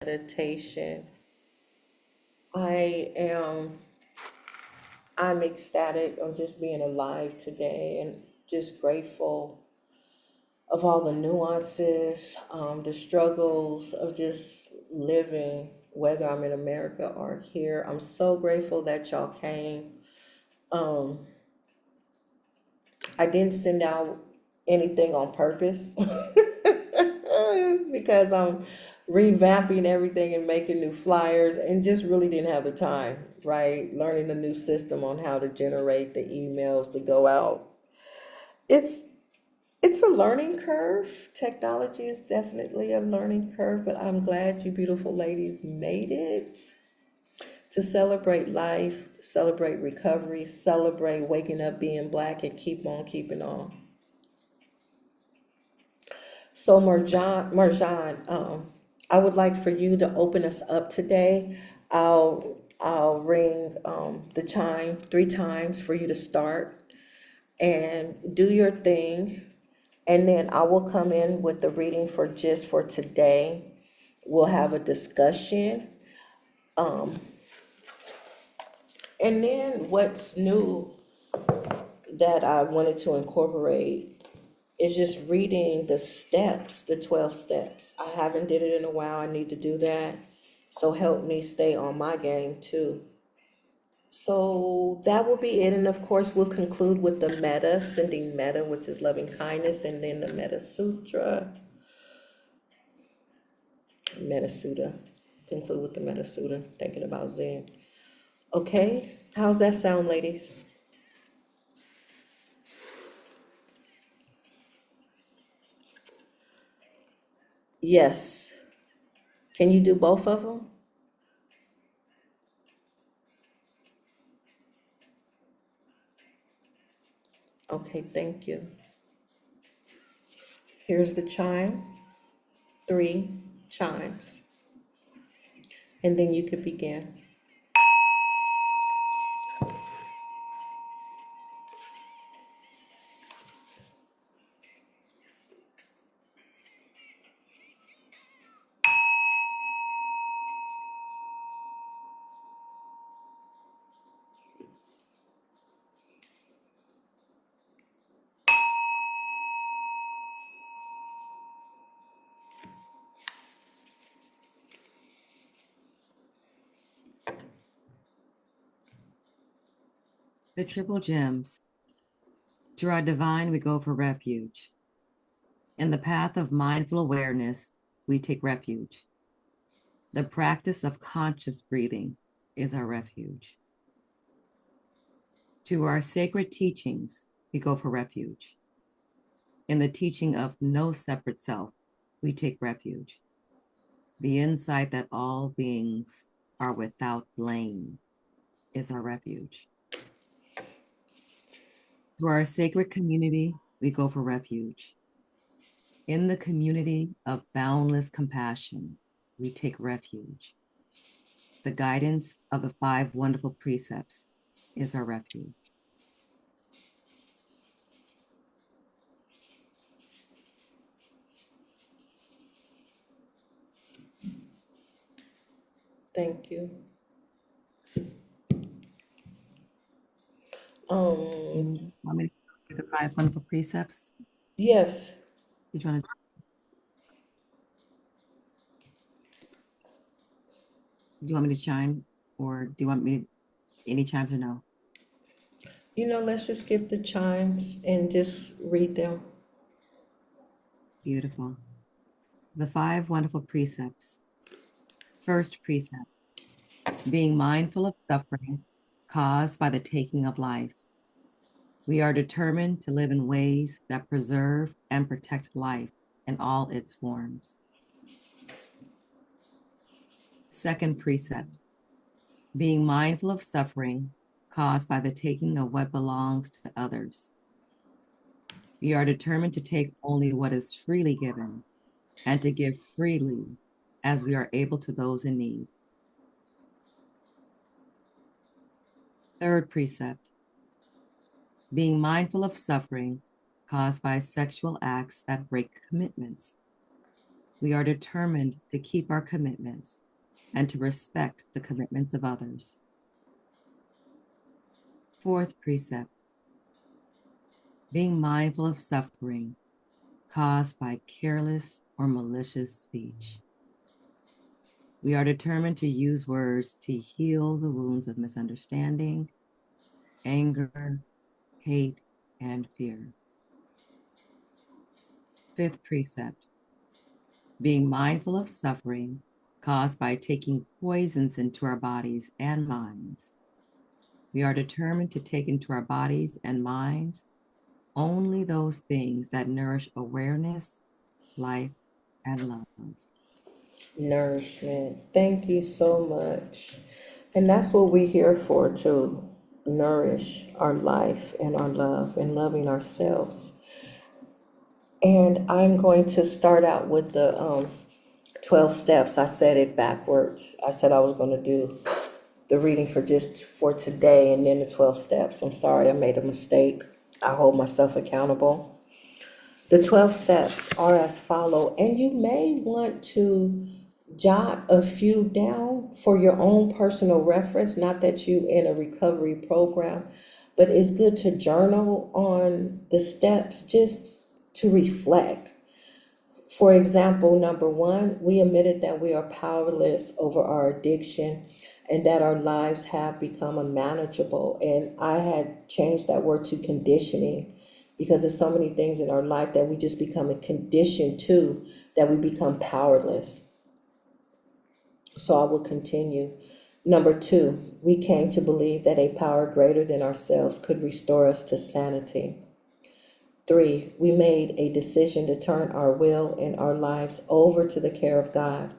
meditation. I am I'm ecstatic of just being alive today and just grateful of all the nuances, the struggles of just living, whether I'm in America or here. I'm so grateful that y'all came. Um, I didn't send out anything on purpose because I'm revamping everything and making new flyers and just really didn't have the time, right? Learning a new system on how to generate the emails to go out. It's it's a learning curve. Technology is definitely a learning curve, but I'm glad you beautiful ladies made it to celebrate life, celebrate recovery, celebrate waking up being black and keep on keeping on. So Marjan, I would like for you to open us up today. I'll ring the chime 3 times for you to start and do your thing, and then I will come in with the reading for just for today. We'll have a discussion, um, and then what's new that I wanted to incorporate is just reading the steps, the 12 steps. I haven't did it in a while. I need to do that. So help me stay on my game too. So that will be it. And of course, we'll conclude with the metta, sending metta, which is loving kindness, and then the Metta Sutra, Metta Sutta. Conclude with the Metta Sutta, thinking about Zen. Okay, how's that sound, ladies? Yes. Can you do both of them? Okay, thank you. Here's the chime, 3 chimes, and then you could begin. The triple gems. To our divine, we go for refuge. In the path of mindful awareness, we take refuge. The practice of conscious breathing is our refuge. To our sacred teachings, we go for refuge. In the teaching of no separate self, we take refuge. The insight that all beings are without blame is our refuge. To our sacred community, we go for refuge. In the community of boundless compassion, we take refuge. The guidance of the 5 wonderful precepts is our refuge. Thank you. You want me to do the 5 wonderful precepts? Yes. Did you want to? Do you want me to chime, or do you want me any chimes or no? Let's just skip the chimes and just read them. Beautiful. The 5 wonderful precepts. First precept: being mindful of suffering caused by the taking of life. We are determined to live in ways that preserve and protect life in all its forms. Second precept: being mindful of suffering caused by the taking of what belongs to others. We are determined to take only what is freely given and to give freely as we are able to those in need. Third precept: being mindful of suffering caused by sexual acts that break commitments. We are determined to keep our commitments and to respect the commitments of others. Fourth precept, being mindful of suffering caused by careless or malicious speech. We are determined to use words to heal the wounds of misunderstanding, anger, hate, and fear. Fifth precept, being mindful of suffering caused by taking poisons into our bodies and minds. We are determined to take into our bodies and minds only those things that nourish awareness, life, and love. Nourishment. Thank you so much. And that's what we're here for, to nourish our life and our love and loving ourselves. And I'm going to start out with the 12 steps. I said it backwards. I said I was going to do the reading for today and then the 12 steps. I'm sorry, I made a mistake. I hold myself accountable. The 12 steps are as follow, and you may want to jot a few down for your own personal reference. Not that you in a recovery program, but it's good to journal on the steps just to reflect. For example, number one, we admitted that we are powerless over our addiction and that our lives have become unmanageable. And I had changed that word to conditioning, because there's so many things in our life that we just become a condition to, that we become powerless. So I will continue. Number two, we came to believe that a power greater than ourselves could restore us to sanity. Three, we made a decision to turn our will and our lives over to the care of God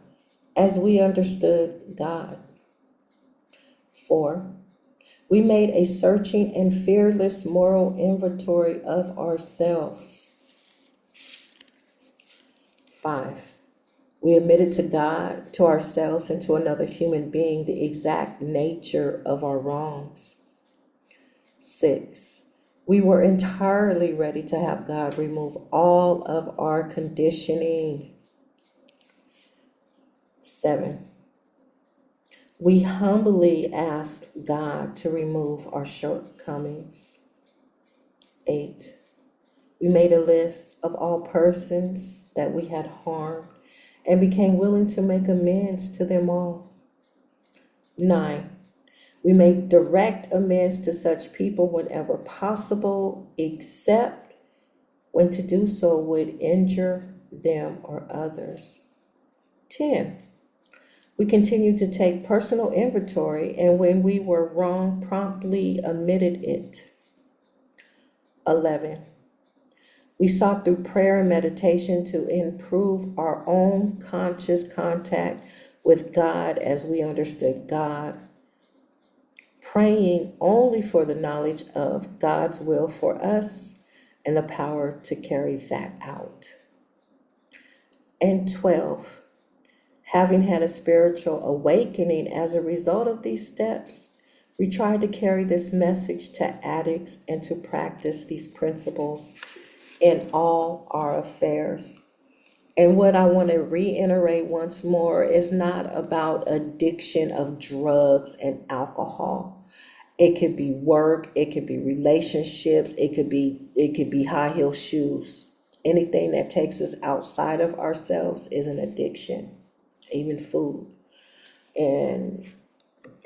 as we understood God. Four, we made a searching and fearless moral inventory of ourselves. Five, we admitted to God, to ourselves, and to another human being the exact nature of our wrongs. Six, we were entirely ready to have God remove all of our conditioning. Seven, we humbly asked God to remove our shortcomings. Eight, we made a list of all persons that we had harmed and became willing to make amends to them all. Nine, we made direct amends to such people whenever possible, except when to do so would injure them or others. 10, we continued to take personal inventory, and when we were wrong, promptly admitted it. 11, we sought through prayer and meditation to improve our own conscious contact with God as we understood God, praying only for the knowledge of God's will for us and the power to carry that out. And 12, having had a spiritual awakening as a result of these steps, we tried to carry this message to addicts and to practice these principles in all our affairs. And what I want to reiterate once more is not about addiction of drugs and alcohol. It could be work, it could be relationships, it could be high heel shoes. Anything that takes us outside of ourselves is an addiction, even food. And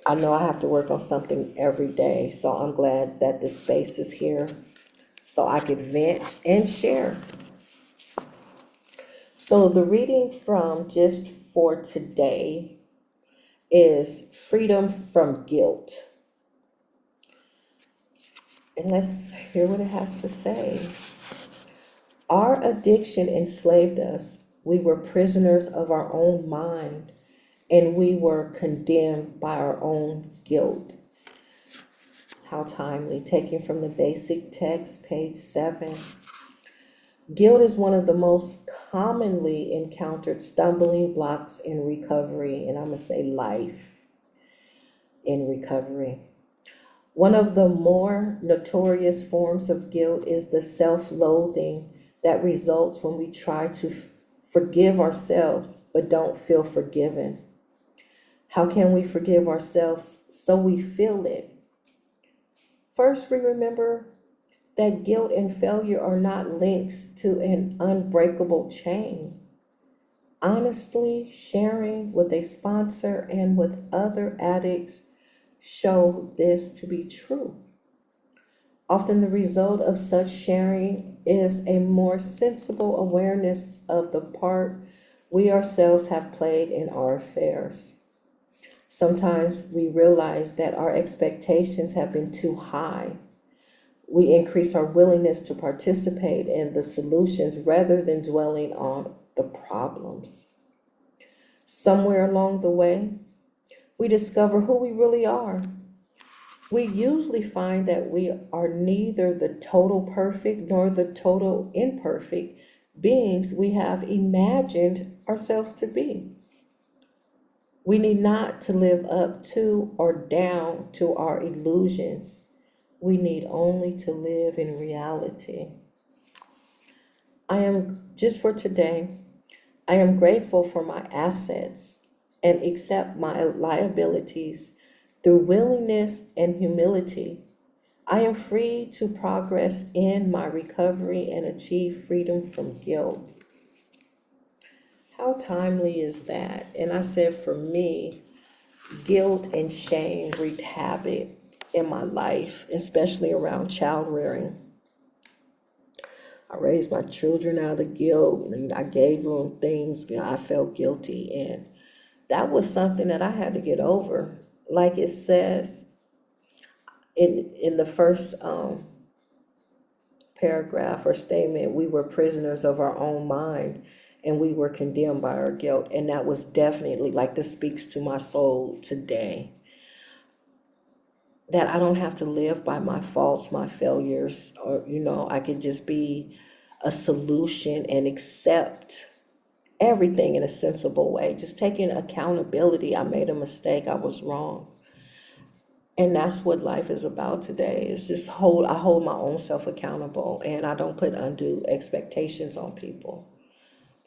I know I have to work on something every day, so I'm glad that this space is here so I could vent and share. So the reading from just for today is Freedom from Guilt. And let's hear what it has to say. Our addiction enslaved us. We were prisoners of our own mind, and we were condemned by our own guilt. How timely. Taken from the basic text, page 7. Guilt is one of the most commonly encountered stumbling blocks in recovery, and I'm going to say life in recovery. One of the more notorious forms of guilt is the self-loathing that results when we try to forgive ourselves, but don't feel forgiven. How can we forgive ourselves so we feel it? First, we remember that guilt and failure are not links to an unbreakable chain. Honestly, sharing with a sponsor and with other addicts show this to be true. Often, the result of such sharing is a more sensible awareness of the part we ourselves have played in our affairs. Sometimes we realize that our expectations have been too high. We increase our willingness to participate in the solutions rather than dwelling on the problems. Somewhere along the way, we discover who we really are. We usually find that we are neither the total perfect nor the total imperfect beings we have imagined ourselves to be. We need not to live up to or down to our illusions. We need only to live in reality. I am, just for today, I am grateful for my assets and accept my liabilities through willingness and humility. I am free to progress in my recovery and achieve freedom from guilt. How timely is that? And I said, for me, guilt and shame wreaked havoc in my life, especially around child rearing. I raised my children out of guilt and I gave them things I felt guilty. And that was something that I had to get over. Like it says in the first paragraph or statement, we were prisoners of our own mind and we were condemned by our guilt. And that was definitely, like, this speaks to my soul today, that I don't have to live by my faults, my failures, or, I could just be a solution and accept everything in a sensible way. Just taking accountability. I made a mistake. I was wrong. And that's what life is about today. It's just I hold my own self accountable and I don't put undue expectations on people.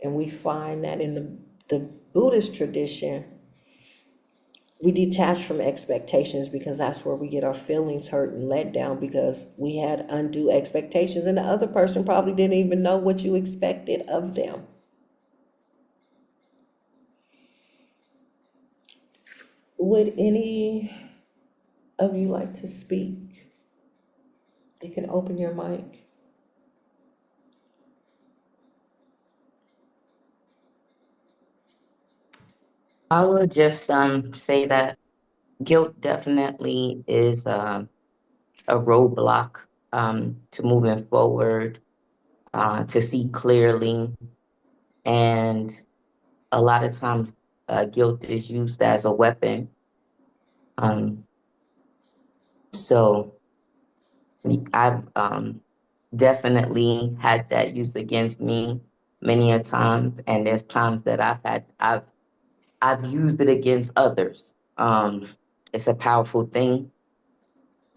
And we find that in the Buddhist tradition, we detach from expectations because that's where we get our feelings hurt and let down because we had undue expectations and the other person probably didn't even know what you expected of them. Would any of you like to speak? You can open your mic. I would just say that guilt definitely is a roadblock to moving forward, to see clearly, and a lot of times guilt is used as a weapon. Um, so I've definitely had that used against me many a times, and there's times that I've used it against others. It's a powerful thing,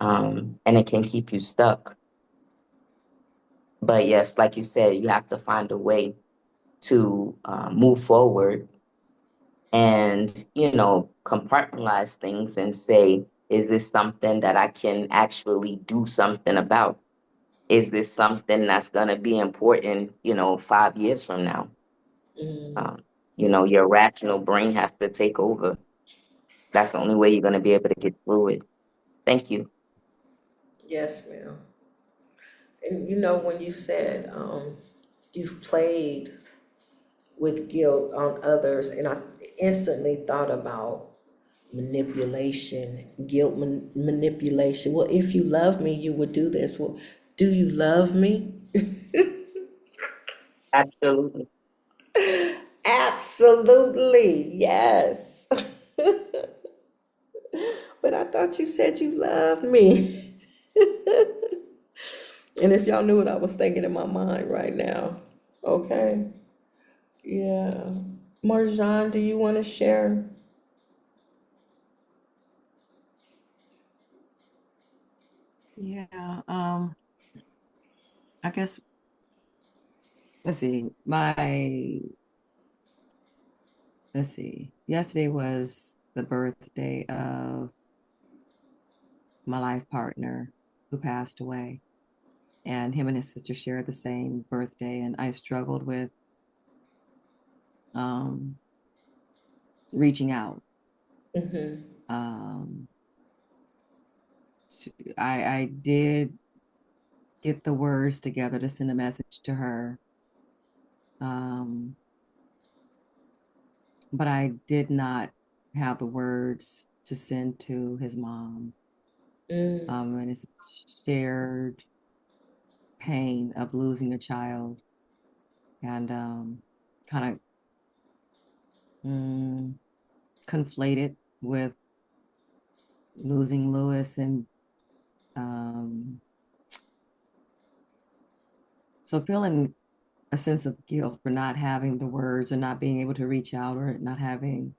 and it can keep you stuck. But yes, like you said, you have to find a way to move forward and, compartmentalize things and say, is this something that I can actually do something about? Is this something that's going to be important, 5 years from now? Mm, Um, your rational brain has to take over. That's the only way you're going to be able to get through it. Thank you. yes, ma'am. And when you said you've played with guilt on others, and I instantly thought about manipulation, guilt manipulation. Well, if you love me, you would do this. Well, do you love me? Absolutely. Absolutely, yes. But I thought you said you loved me. And if y'all knew what I was thinking in my mind right now, okay? Yeah. Marjan, do you want to share? Yeah. I guess let's see. My let's see. Yesterday was the birthday of my life partner who passed away. And him and his sister shared the same birthday. And I struggled with um, reaching out. Mm-hmm. Um, I did get the words together to send a message to her. But I did not have the words to send to his mom. Mm. And it's shared pain of losing a child and kind of conflated with losing Lewis and um, so feeling a sense of guilt for not having the words or not being able to reach out or not having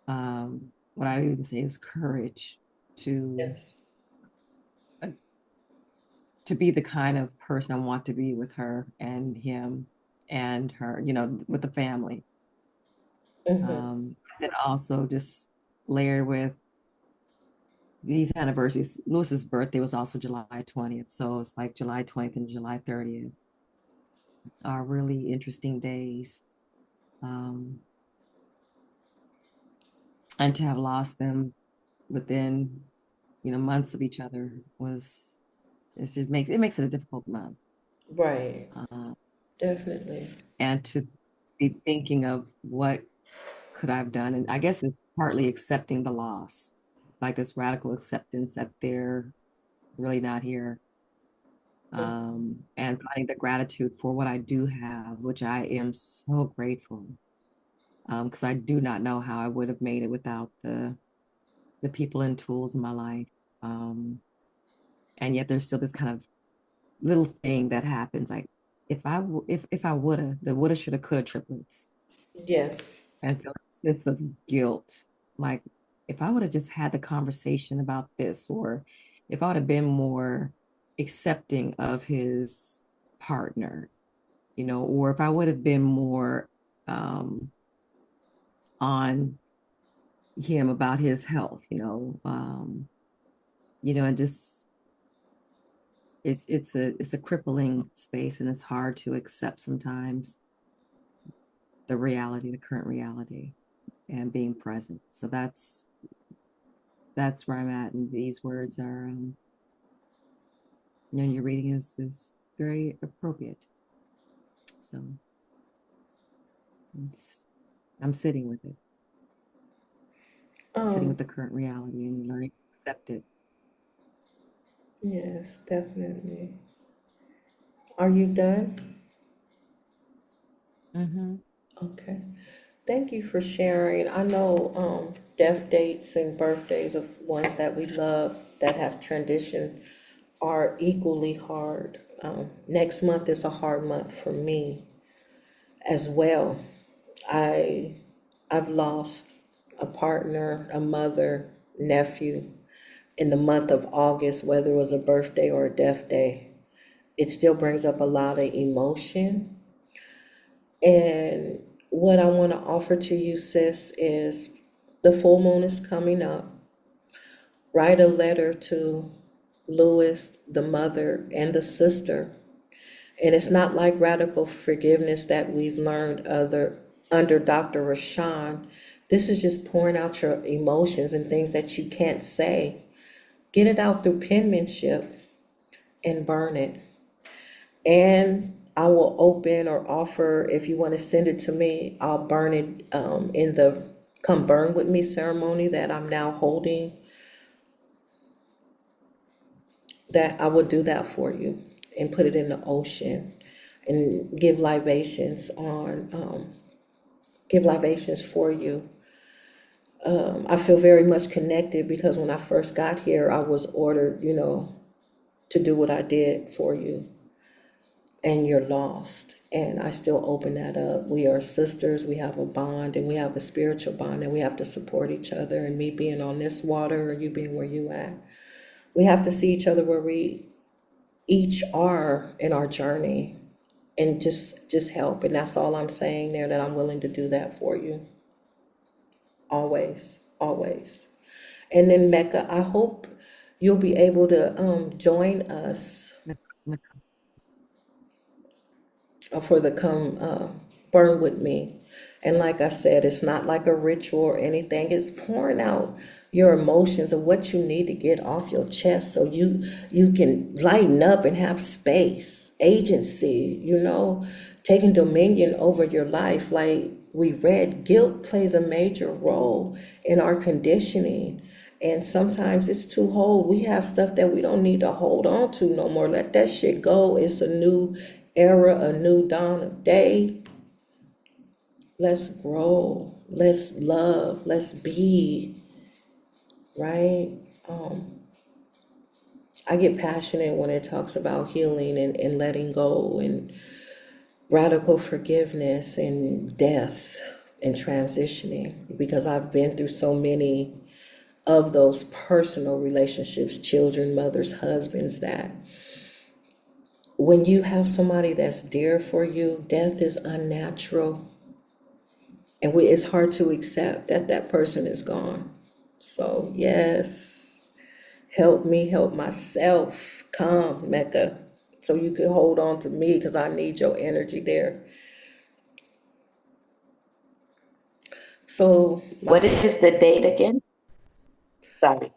what I would even say is courage to Yes. uh, to be the kind of person I want to be with her and him and her, with the family. Mm-hmm. And also just layered with these anniversaries. Lewis's birthday was also July 20th. So it's like July 20th and July 30th are really interesting days. Um, and to have lost them within, months of each other it makes it a difficult month. Right. Uh, Definitely. and to be thinking of what could I've done. And I guess it's partly accepting the loss, like this radical acceptance that they're really not here. And finding the gratitude for what I do have, which I am so grateful. Because I do not know how I would have made it without the people and tools in my life. Um, and yet there's still this kind of little thing that happens, like if I woulda, the woulda, shoulda, coulda triplets, Yes. and feel a sense of guilt. Like if I would have just had the conversation about this, or if I would have been more accepting of his partner, or if I would have been more um, on him about his health, and just it's a crippling space, and it's hard to accept sometimes the current reality, and being present. So that's where I'm at, and these words are, your reading is very appropriate. So I'm sitting with it, sitting with Um, the current reality and learning to accept it. yes, definitely. Are you done? Mm-hmm. Okay. Thank you for sharing. I know death dates and birthdays of ones that we love that have transitioned are equally hard. Next month is a hard month for me as well. I I've lost a partner, a mother, nephew in the month of August, whether it was a birthday or a death day. It still brings up a lot of emotion. And what I want to offer to you, sis, is the full moon is coming up. Write a letter to Lewis, the mother, and the sister. And it's not like radical forgiveness that we've learned under Dr. Rashawn. This is just pouring out your emotions and things that you can't say. Get it out through penmanship and burn it. And I will open or offer, if you want to send it to me, I'll burn it in the Come Burn With Me ceremony that I'm now holding. That I would do that for you and put it in the ocean and give libations for you. I feel very much connected because when I first got here, I was ordered, to do what I did for you, and you're lost. And I still open that up. We are sisters, we have a bond, and we have a spiritual bond, and we have to support each other. And me being on this water, and you being where you at, we have to see each other where we each are in our journey, and just help. And that's all I'm saying there, that I'm willing to do that for you. Always, always. And then Mecca, I hope you'll be able to join us for the come burn with me. And like I said, it's not like a ritual or anything. It's pouring out your emotions of what you need to get off your chest so you can lighten up and have space, agency, taking dominion over your life. Like we read, guilt plays a major role in our conditioning. And sometimes it's too whole. We have stuff that we don't need to hold on to no more. Let that shit go. It's a new era, a new dawn of day. Let's grow. Let's love. Let's be, right? I get passionate when it talks about healing and letting go and radical forgiveness and death and transitioning because I've been through so many of those personal relationships, children, mothers, husbands, that when you have somebody that's dear for you, death is unnatural. And it's hard to accept that that person is gone. So, yes, help me help myself. Come, Mecca, so you can hold on to me because I need your energy there. So, What is the date again? Sorry.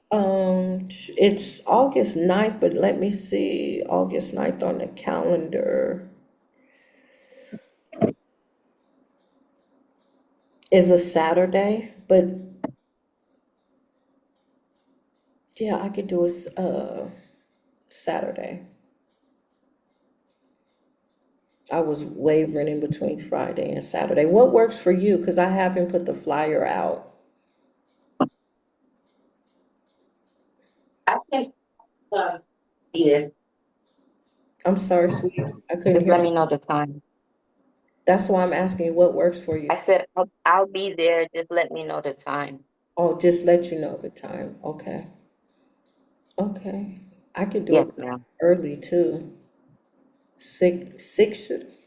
it's August 9th, but let me see. August 9th on the calendar is a Saturday, but yeah, I could do it Saturday. I was wavering in between Friday and Saturday. What works for you? Because I haven't put the flyer out. I think yeah. I'm sorry, sweetie. I couldn't Just hear let me you. know the time. That's why I'm asking you what works for I you. said I'll be there. Just let me know the time. Oh, just let you know the time. Okay. Okay. I could do Yes, it ma'am. early too.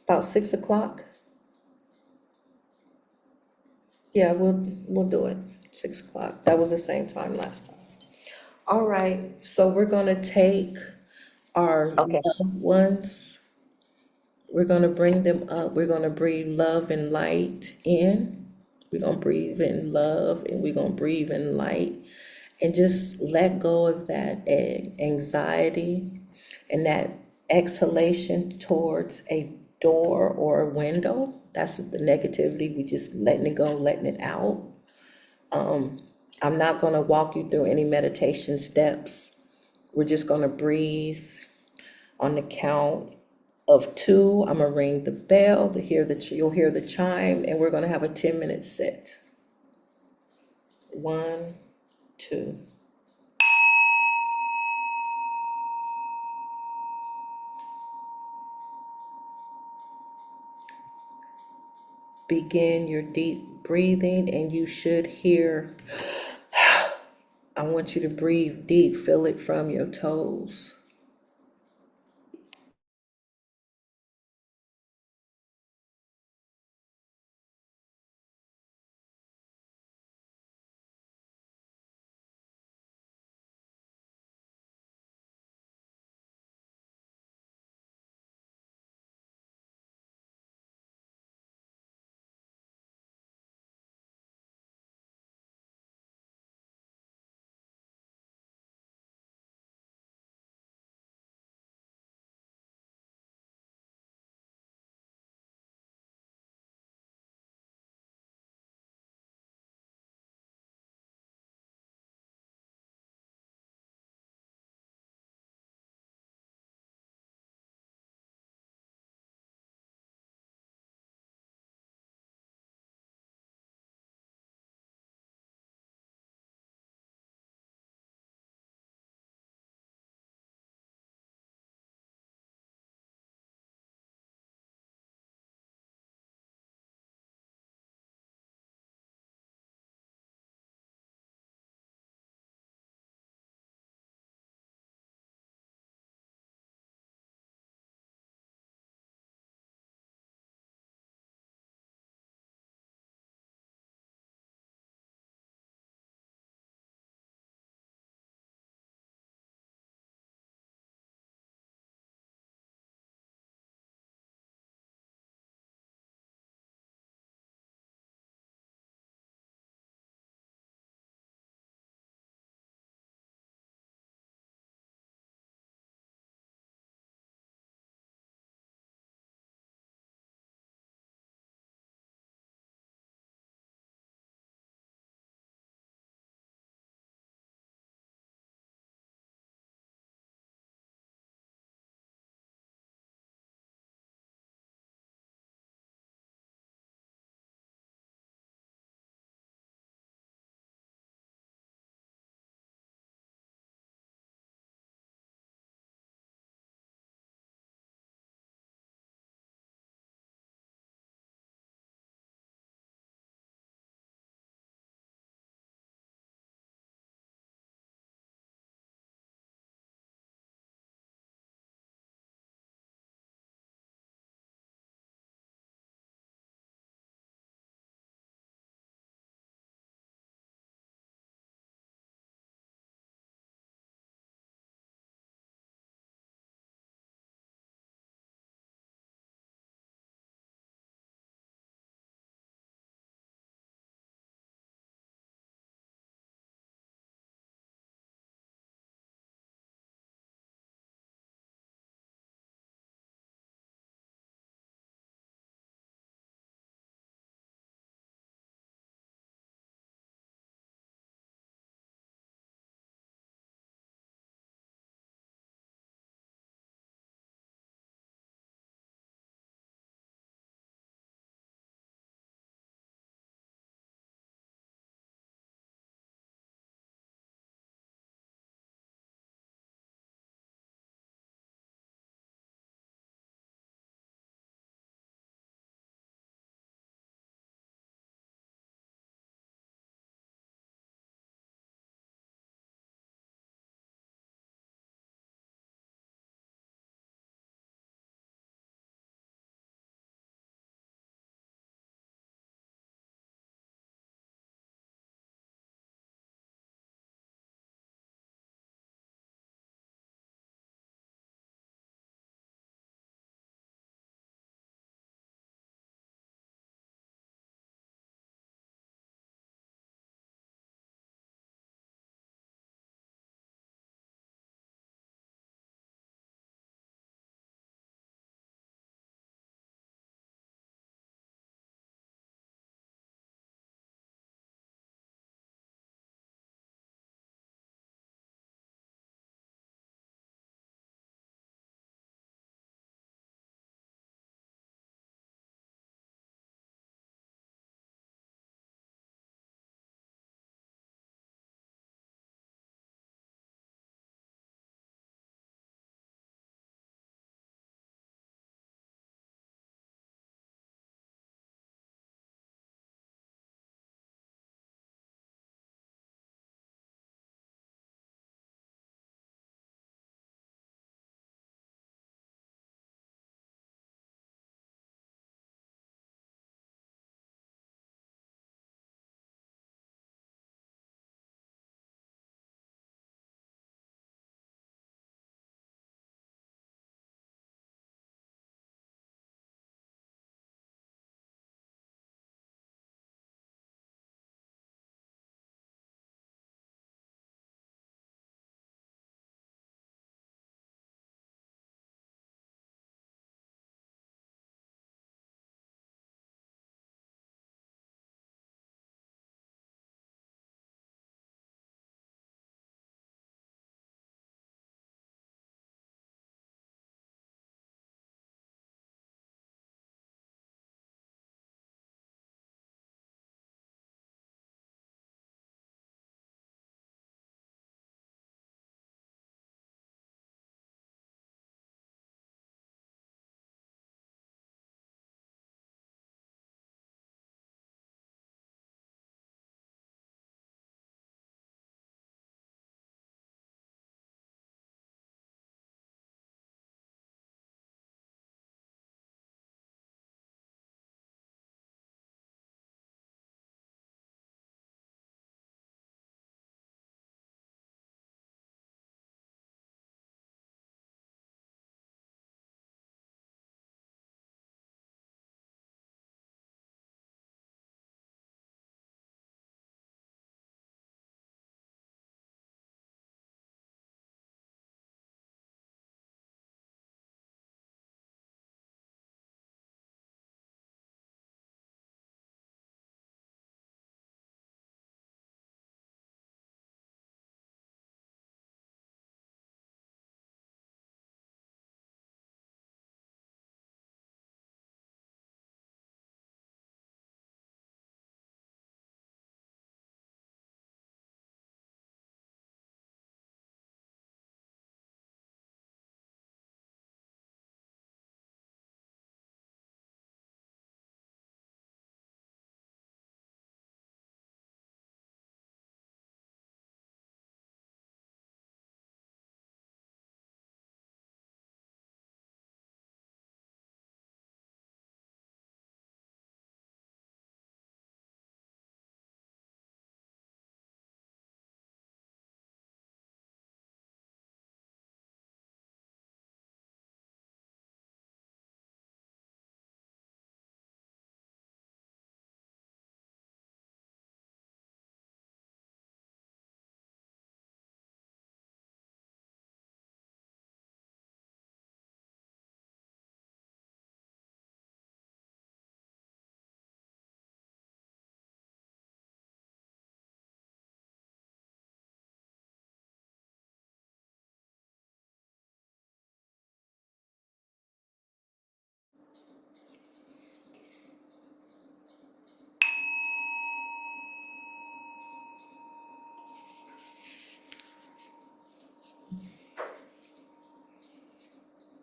About 6 o'clock. Yeah, we'll do it. 6 o'clock. That was the same time last time. All right. So we're gonna take our Okay. loved ones. We're going to bring them up. We're going to breathe love and light in. We're going to breathe in love and we're going to breathe in light and just let go of that anxiety and that exhalation towards a door or a window. That's the negativity. We just letting it go, letting it out. I'm not going to walk you through any meditation steps. We're just going to breathe on the count of two. I'm gonna ring the bell to hear you'll hear the chime, and we're gonna have a 10-minute sit. One, two. Begin your deep breathing, and you should hear. I want you to breathe deep. Feel it from your toes.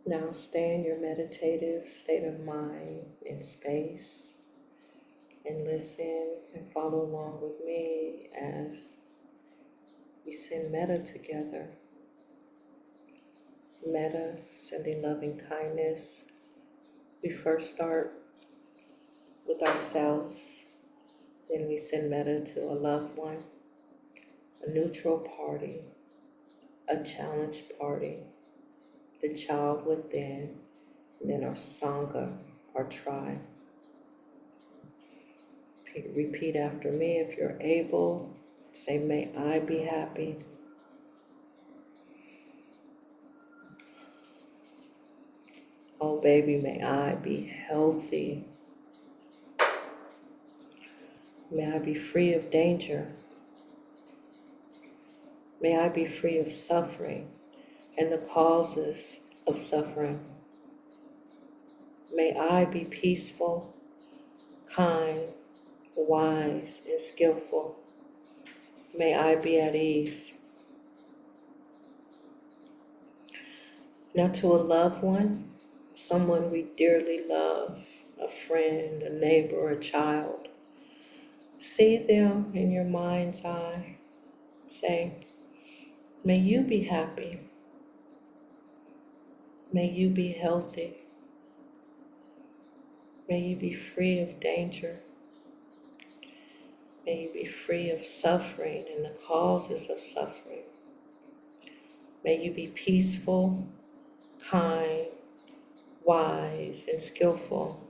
Now stay in your meditative state of mind in space and listen and follow along with me as we send metta together. Metta, sending loving kindness. We first start with ourselves, then we send metta to a loved one, a neutral party, a challenged party, the child within, and then our Sangha, our tribe. Repeat after me if you're able. Say, may I be happy. Oh baby, may I be healthy. May I be free of danger. May I be free of suffering and the causes of suffering. May I be peaceful, kind, wise, and skillful. May I be at ease. Now to a loved one, someone we dearly love, a friend, a neighbor, a child, see them in your mind's eye. Say, may you be happy. May you be healthy. May you be free of danger. May you be free of suffering and the causes of suffering. May you be peaceful, kind, wise, and skillful.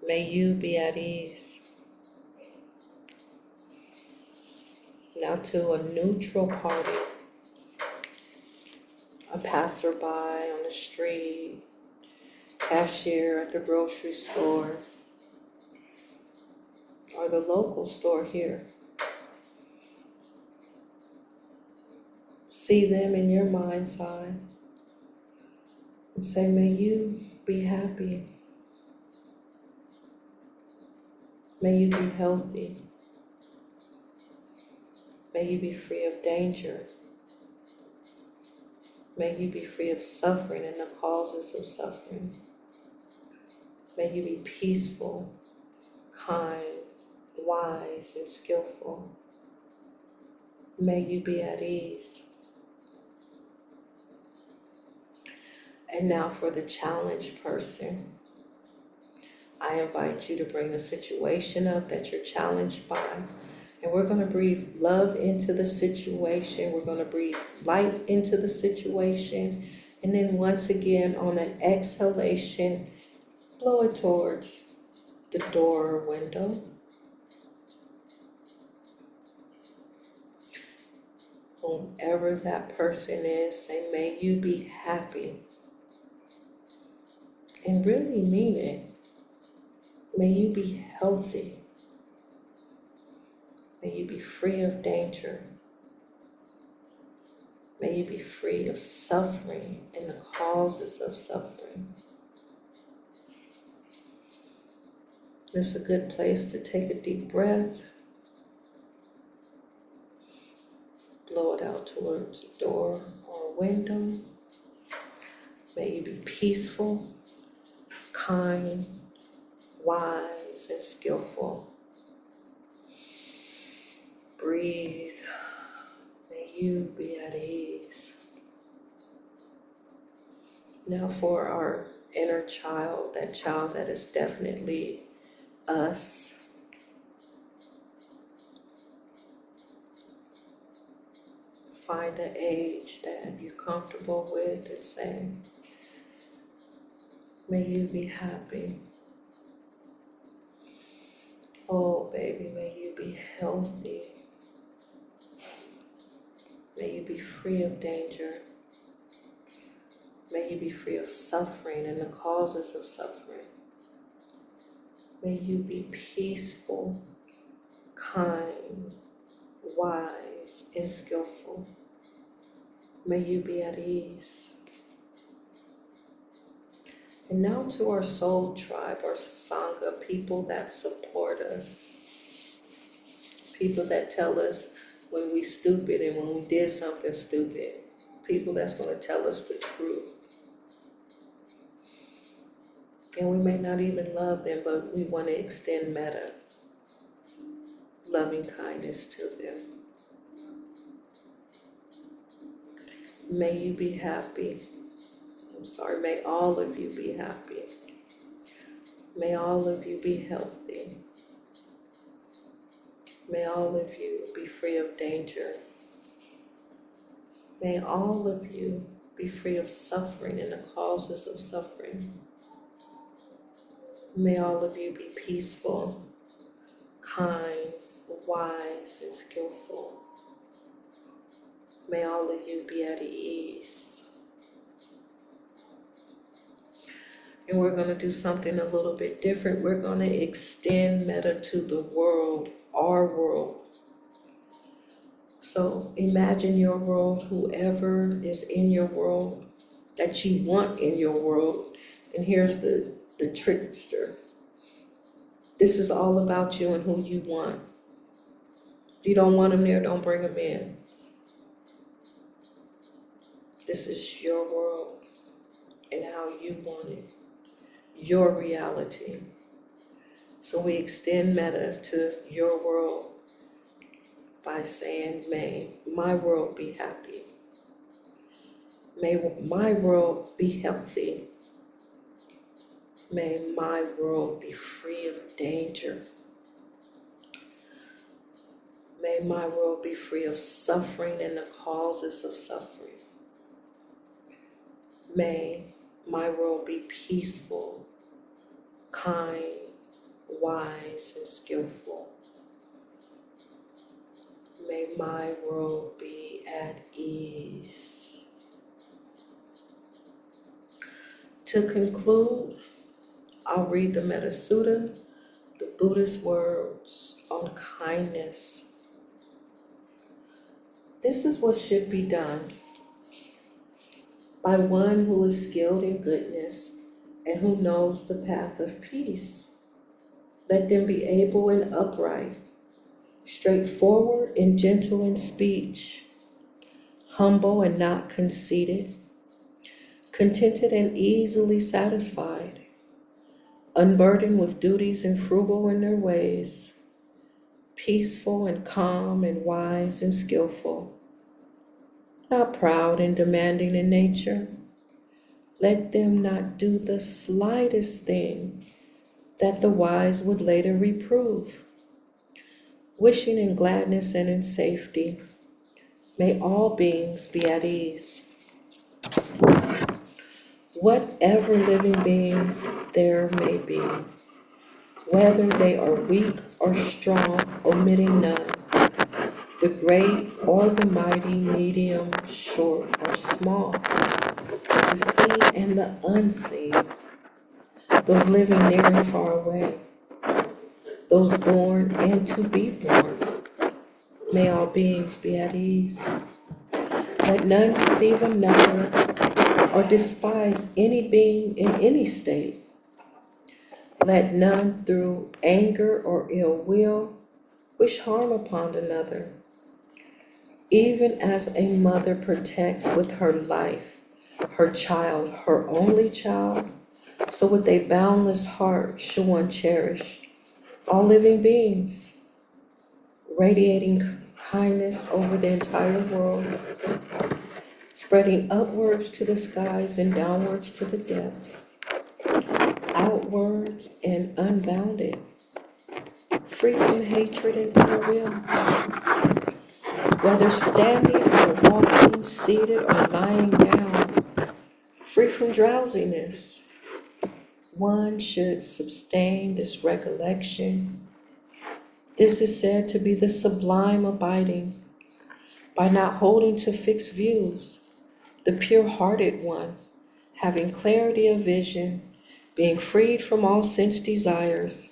May you be at ease. Now to a neutral party, a passerby on the street, cashier at the grocery store, or the local store here. See them in your mind's eye and say, may you be happy. May you be healthy. May you be free of danger. May you be free of suffering and the causes of suffering. May you be peaceful, kind, wise, and skillful. May you be at ease. And now for the challenged person. I invite you to bring a situation up that you're challenged by. And we're going to breathe love into the situation. We're going to breathe light into the situation. And then once again, on an exhalation, blow it towards the door or window. Whomever that person is, say, may you be happy. And really mean it. May you be healthy. May you be free of danger. May you be free of suffering and the causes of suffering. This is a good place to take a deep breath. Blow it out towards a door or a window. May you be peaceful, kind, wise, and skillful. Breathe. May you be at ease. Now for our inner child that is definitely us. Find an age that you're comfortable with and say, may you be happy. Oh, baby, may you be healthy. May you be free of danger. May you be free of suffering and the causes of suffering. May you be peaceful, kind, wise, and skillful. May you be at ease. And now to our soul tribe, our Sangha, people that support us. People that tell us when we stupid and when we did something stupid. People that's going to tell us the truth. And we may not even love them, but we want to extend metta, loving kindness to them. May you be happy. May all of you be happy. May all of you be healthy. May all of you be free of danger. May all of you be free of suffering and the causes of suffering. May all of you be peaceful, kind, wise, and skillful. May all of you be at ease. And we're going to do something a little bit different. We're going to extend metta to the world, our world. So imagine your world, whoever is in your world that you want in your world. And here's the trickster. This is all about you and who you want. If you don't want them there, don't bring them in. This is your world and how you want it. Your reality. So we extend metta to your world by saying, may my world be happy. May my world be healthy. May my world be free of danger. May my world be free of suffering and the causes of suffering. May my world be peaceful, kind, wise, and skillful. May my world be at ease. To conclude, I'll read the Metta Sutta, the Buddhist words on kindness. This is what should be done by one who is skilled in goodness and who knows the path of peace. Let them be able and upright, straightforward and gentle in speech, humble and not conceited, contented and easily satisfied, unburdened with duties and frugal in their ways, peaceful and calm and wise and skillful, not proud and demanding in nature. Let them not do the slightest thing that the wise would later reprove. Wishing in gladness and in safety, may all beings be at ease. Whatever living beings there may be, whether they are weak or strong, omitting none, the great or the mighty, medium, short or small, the seen and the unseen, those living near and far away, those born and to be born, may all beings be at ease. Let none deceive another or despise any being in any state. Let none through anger or ill will wish harm upon another. Even as a mother protects with her life her child, her only child, so with a boundless heart should one cherish all living beings, radiating kindness over the entire world, spreading upwards to the skies and downwards to the depths, outwards and unbounded, free from hatred and ill will. Whether standing or walking, seated or lying down, free from drowsiness, one should sustain this recollection. This is said to be the sublime abiding, by not holding to fixed views, the pure-hearted one, having clarity of vision, being freed from all sense desires,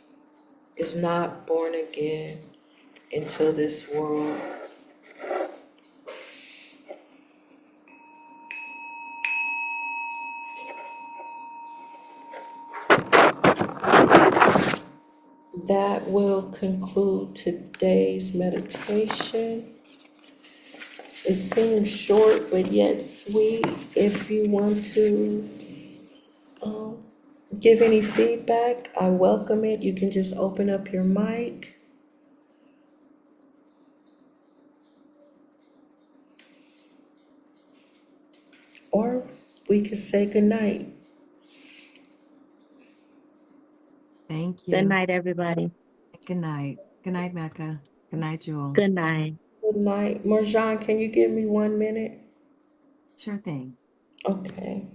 is not born again into this world. That will conclude today's meditation. It seems short, but yet sweet. If you want to give any feedback, I welcome it. You can just open up your mic. Or we could say goodnight. Thank you. Good night, everybody. Good night. Good night, Mecca. Good night, Jewel. Good night. Good night. Marjan, can you give me 1 minute? Sure thing. Okay.